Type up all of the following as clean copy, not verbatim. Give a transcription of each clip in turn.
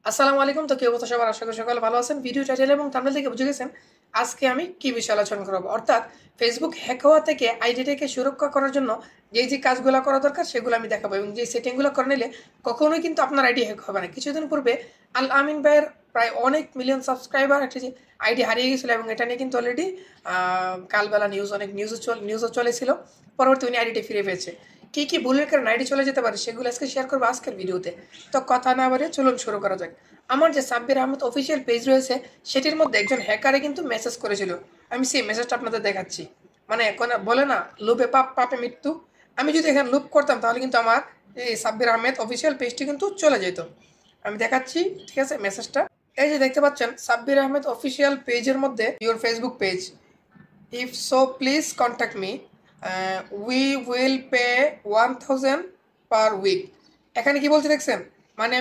আসসালামু আলাইকুম। তো কি অবস্থা সবার? আশা করি সকালে ভালো আছেন। ভিডিও টাইটেল এবং থাম্বনেল থেকে বুঝে গেছেন আজকে আমি কি বিষয়ে আলোচনা করব। অর্থাৎ ফেসবুক হ্যাক হওয়া থেকে আইডিটাকে সুরক্ষা করার জন্য যে কাজগুলো করা দরকার সেগুলো আমি দেখাবো এবং যে সেটিংগুলো করে নিলে কখনোই কিন্তু আপনার আইডি হ্যাক হবে না। কিছুদিন পূর্বে আল আমিন ভাইয়ের প্রায় অনেক মিলিয়ন সাবস্ক্রাইবার একটা যে আইডি হারিয়ে গেছিলো এবং এটা নিয়ে কিন্তু অলরেডি কালবেলা অনেক নিউজও চলেছিল। পরবর্তী উনি আইডিটি ফিরে পেয়েছে। কি ভুলের কারণে আইডি চলে যেতে পারে সেগুলো আজকে শেয়ার করবো আজকের ভিডিওতে। তো কথা না বাড়িয়ে চলুন শুরু করা যাক। আমার যে সাব্বির আহমেদ অফিসিয়াল পেজ রয়েছে সেটির মধ্যে একজন হ্যাকারে কিন্তু মেসেজ করেছিল। আমি সেই মেসেজটা আপনাদের দেখাচ্ছি। মানে বলে না, লোভে পাপ পাপে মৃত্যু। আমি যদি এখানে লুপ করতাম তাহলে কিন্তু আমার এই সাব্বির আহমেদ অফিসিয়াল পেজটি কিন্তু চলে যেত। আমি দেখাচ্ছি, ঠিক আছে মেসেজটা। এই যে দেখতে পাচ্ছেন সাব্বির আহমেদ অফিসিয়াল পেজের মধ্যে your Facebook page, if so please contact me, we will pay 1000 per week. এখানে কি বলছে দেখছেন? মানে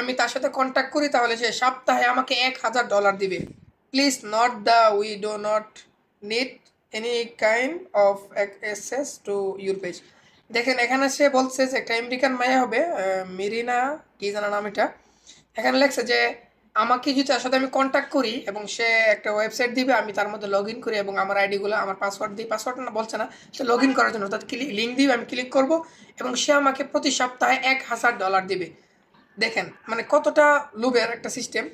আমি তার সাথে কন্ট্যাক্ট করি তাহলে সে সপ্তাহে আমাকে $1000 দিবে। Please not the we do not need any kind of access to your page. দেখেন এখানে সে বলছে যে একটা আমেরিকান মায়া হবে, মেরিনা কি জানা নাম এটা। এখানে লেখছে যে আমাকে যদি তার সাথে আমি কন্ট্যাক্ট করি এবং সে একটা ওয়েবসাইট দিবে, আমি তার মধ্যে লগ ইন করি এবং আমার আইডিগুলো আমার পাসওয়ার্ড দিই, পাসওয়ার্ড না বলছে না, সে লগ ইন করার জন্য অর্থাৎ লিঙ্ক দিবে, আমি ক্লিক করব এবং সে আমাকে প্রতি সপ্তাহে $1000 দিবে। দেখেন মানে কতটা লোভের একটা সিস্টেম।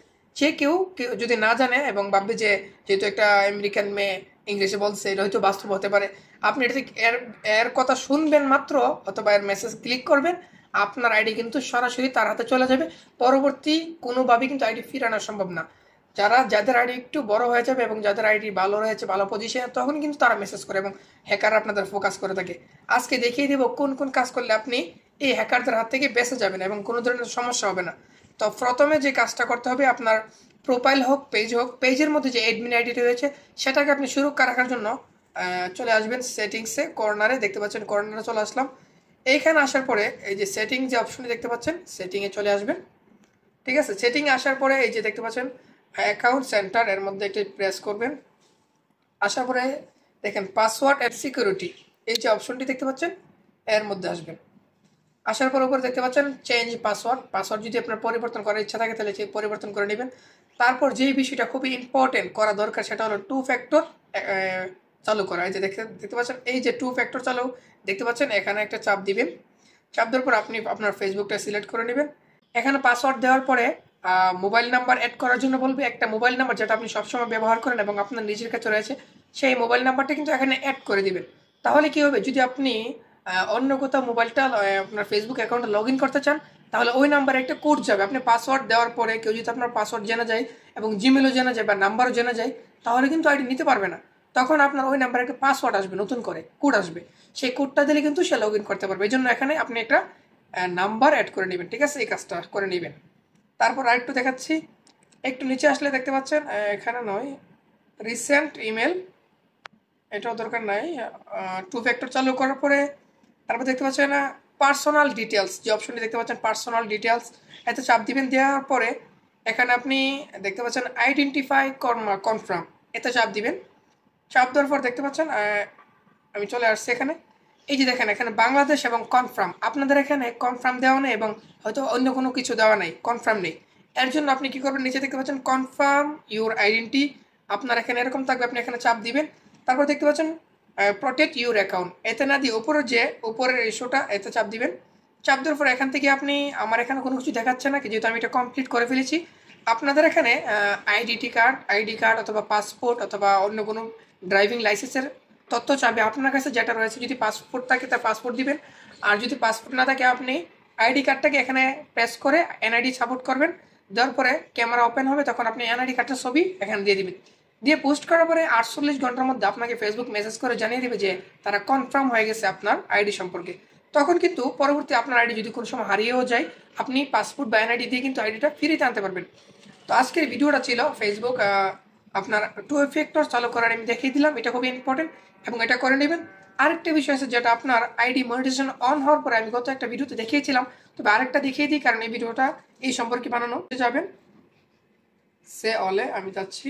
কেউ যদি না জানে এবং ভাববে যে যেহেতু একটা আমেরিকান মেয়ে ইংলিশে বলছে এটা হয়তো বাস্তব হতে পারে, আপনি এটা থেকে এর এর কথা শুনবেন মাত্র অথবা এর মেসেজ ক্লিক করবেন, আপনার আইডি কিন্তু সরাসরি তার হাতে চলে যাবে। পরবর্তী কোনোভাবেই কিন্তু আইডি ফিরানো সম্ভব না। যাদের আইডি একটু বড় হয়ে যাবে এবং যাদের আইডি ভালো রয়েছে, ভালো পজিশনে, তখন কিন্তু তারা মেসেজ করে এবং হ্যাকার আপনাদের ফোকাস করে থাকে। আজকে দেখিয়ে দেবো কোন কোন কাজ করলে আপনি এই হ্যাকারদের হাত থেকে বেঁচে যাবেন এবং কোনো ধরনের সমস্যা হবে না। তো প্রথমে যে কাজটা করতে হবে, আপনার প্রোফাইল হোক পেজের মধ্যে যে অ্যাডমিন আইডিটি রয়েছে সেটাকে আপনি সুরক্ষা রাখার জন্য চলে আসবেন সেটিংসে, কর্নারে দেখতে পাচ্ছেন, কর্নারে চলে আসলাম। এইখানে আসার পরে এই যে সেটিং যে অপশনটি দেখতে পাচ্ছেন সেটিংয়ে চলে আসবেন। ঠিক আছে, সেটিংয়ে আসার পরে এই যে দেখতে পাচ্ছেন অ্যাকাউন্ট সেন্টার, এর মধ্যে একটি প্রেস করবেন। আসার পরে দেখেন পাসওয়ার্ড অ্যান্ড সিকিউরিটি, এই যে অপশনটি দেখতে পাচ্ছেন এর মধ্যে আসবেন। আসার পর উপরে দেখতে পাচ্ছেন চেঞ্জ পাসওয়ার্ড যদি আপনার পরিবর্তন করার ইচ্ছা থাকে তাহলে পরিবর্তন করে নেবেন। তারপর যেই বিষয়টা খুবই ইম্পর্টেন্ট করা দরকার সেটা হলো 2 ফ্যাক্টর চালু করা। এই যে দেখতে পাচ্ছেন এই যে 2 ফ্যাক্টর চালু দেখতে পাচ্ছেন, এখানে একটা চাপ দিবেন। চাপ দেওয়ার পর আপনি আপনার ফেসবুকটা সিলেক্ট করে নেবেন। এখানে পাসওয়ার্ড দেওয়ার পরে মোবাইল নাম্বার অ্যাড করার জন্য বলবে, একটা মোবাইল নাম্বার যেটা আপনি সবসময় ব্যবহার করেন এবং আপনার নিজের কাছে রয়েছে সেই মোবাইল নাম্বারটা কিন্তু এখানে অ্যাড করে দিবেন। তাহলে কি হবে, যদি আপনি অন্য কোথাও মোবাইলটা আপনার ফেসবুক অ্যাকাউন্টে লগ ইন করতে চান তাহলে ওই নাম্বারে একটা কোড যাবে। আপনি পাসওয়ার্ড দেওয়ার পরে কেউ যদি আপনার পাসওয়ার্ড জানা যায় এবং জিমেলও জানা যায় বা নাম্বারও জানা যায় তাহলে কিন্তু আইডি নিতে পারবে না। তখন আপনার ওই নাম্বারে একটা পাসওয়ার্ড আসবে, নতুন করে কোড আসবে, সেই কোডটা দিলে কিন্তু সে লগ ইন করতে পারবে। এই জন্য এখানে আপনি একটা নাম্বার অ্যাড করে নেবেন। ঠিক আছে, এই কাজটা করে নেবেন। তারপর আরেকটু দেখাচ্ছি, একটু নিচে আসলে দেখতে পাচ্ছেন এখানে নয়, রিসেন্ট ইমেল, এটাও দরকার নাই। 2 ফ্যাক্টর চালু করার পরে তারপর দেখতে পাচ্ছেন পার্সোনাল ডিটেলস, যে অপশনটি দেখতে পাচ্ছেন পার্সোনাল ডিটেলস, এতে চাপ দিবেন। দেওয়ার পরে এখানে আপনি দেখতে পাচ্ছেন আইডেন্টিফাই কনফার্ম, এতে চাপ দিবেন। চাপ দেওয়ার পর দেখতে পাচ্ছেন আমি চলে আসছি এখানে। এই যে দেখেন এখানে বাংলাদেশ এবং কনফার্ম, আপনাদের এখানে কনফার্ম দেওয়া নেই এবং হয়তো অন্য কোনো কিছু দেওয়া নাই, কনফার্ম নেই। এর জন্য আপনি কি করবেন, নিচে দেখতে পাচ্ছেন কনফার্ম ইউর আইডেন্টি, আপনার এখানে এরকম থাকবে, আপনি এখানে চাপ দিবেন। তারপর দেখতে পাচ্ছেন প্রোটেক্ট ইউর অ্যাকাউন্ট, এতে না দিয়ে উপরের ইস্যুটা এতে চাপ দিবেন। চাপ দেওয়ার পর এখান থেকে আপনি, আমার এখানে কোনো কিছু দেখাচ্ছে না যেহেতু আমি এটা কমপ্লিট করে ফেলেছি। আপনাদের এখানে আইডি কার্ড অথবা পাসপোর্ট অথবা অন্য কোনো ড্রাইভিং লাইসেন্সের তথ্য চাবে। আপনার কাছে যেটা রয়েছে, যদি পাসপোর্ট থাকে তা পাসপোর্ট দিবেন, আর যদি পাসপোর্ট না থাকে আপনি আইডি কার্ডটাকে এখানে প্রেস করে এনআইডি সাপোর্ট করবেন। দেওয়ার পরে ক্যামেরা ওপেন হবে, তখন আপনি এনআইডি কার্ডের ছবি এখানে দিয়ে দিবেন। দিয়ে পোস্ট করার পরে 48 ঘন্টার মধ্যে আপনাকে ফেসবুক মেসেজ করে জানিয়ে দেবে যে তারা কনফার্ম হয়ে গেছে আপনার আইডি সম্পর্কে। তখন কিন্তু পরবর্তী আপনার আইডি যদি কোনো সময় হারিয়েও যায়, আপনি পাসপোর্ট বা এনআইডি দিয়ে কিন্তু আইডিটা ফিরিয়ে আনতে পারবেন। তো আজকের ভিডিওটা ছিল ফেসবুক আপনার 2 ফ্যাক্টর চালু করার, আমি দেখিয়ে দিলাম, এটা খুবই ইম্পর্টেন্ট এবং এটা করে নেবেন। আরেকটা বিষয় আছে যেটা আপনার আইডি মনিটাইজেশন অন হওয়ার পরে আমি গত একটা ভিডিওতে দেখিয়েছিলাম, তবে আরেকটা দেখিয়ে দিই কারণ এই ভিডিওটা এই সম্পর্কে বানানো। যাবেন সে অলে, আমি যাচ্ছি,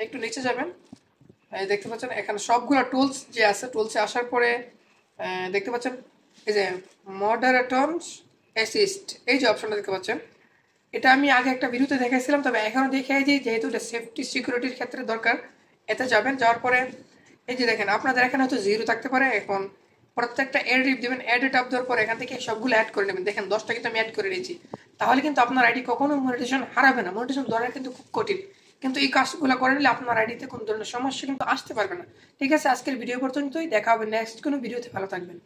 একটু নিচে যাবেন, দেখতে পাচ্ছেন এখানে সবগুলো টুলস যে আছে, টুলসে আসার পরে দেখতে পাচ্ছেন এই যে মডারেটরস অ্যাসিস্ট, এই যে অপশনটা দেখতে পাচ্ছেন, এটা আমি আগে একটা ভিডিওতে দেখাইছিলাম, তবে এখনও দেখাই দিই যেহেতু এটা সেফটি সিকিউরিটির ক্ষেত্রে দরকার। এতে যাবেন, যাওয়ার পরে এই যে দেখেন আপনাদের এখানে হয়তো জিরো থাকতে পারে। এখন প্রত্যেকটা অ্যাড দেবেন, অ্যাড টাপ দেওয়ার পরে এখান থেকে সবগুলো অ্যাড করে নেবেন। দেখেন 10টা কিন্তু আমি অ্যাড করে নিয়েছি। তাহলে কিন্তু আপনার আইডি কখনো মনিটাইজেশন হারাবে না। মনিটাইজেশন ধরা কিন্তু খুব কঠিন, কিন্তু এই কাজগুলো করে নিলে আপনার আইডিতে কোনো ধরনের সমস্যা কিন্তু আসতে পারবে না। ঠিক আছে, আজকের ভিডিও পর্যন্তই, দেখা হবে নেক্সট কোনো ভিডিওতে। ভালো থাকবেন।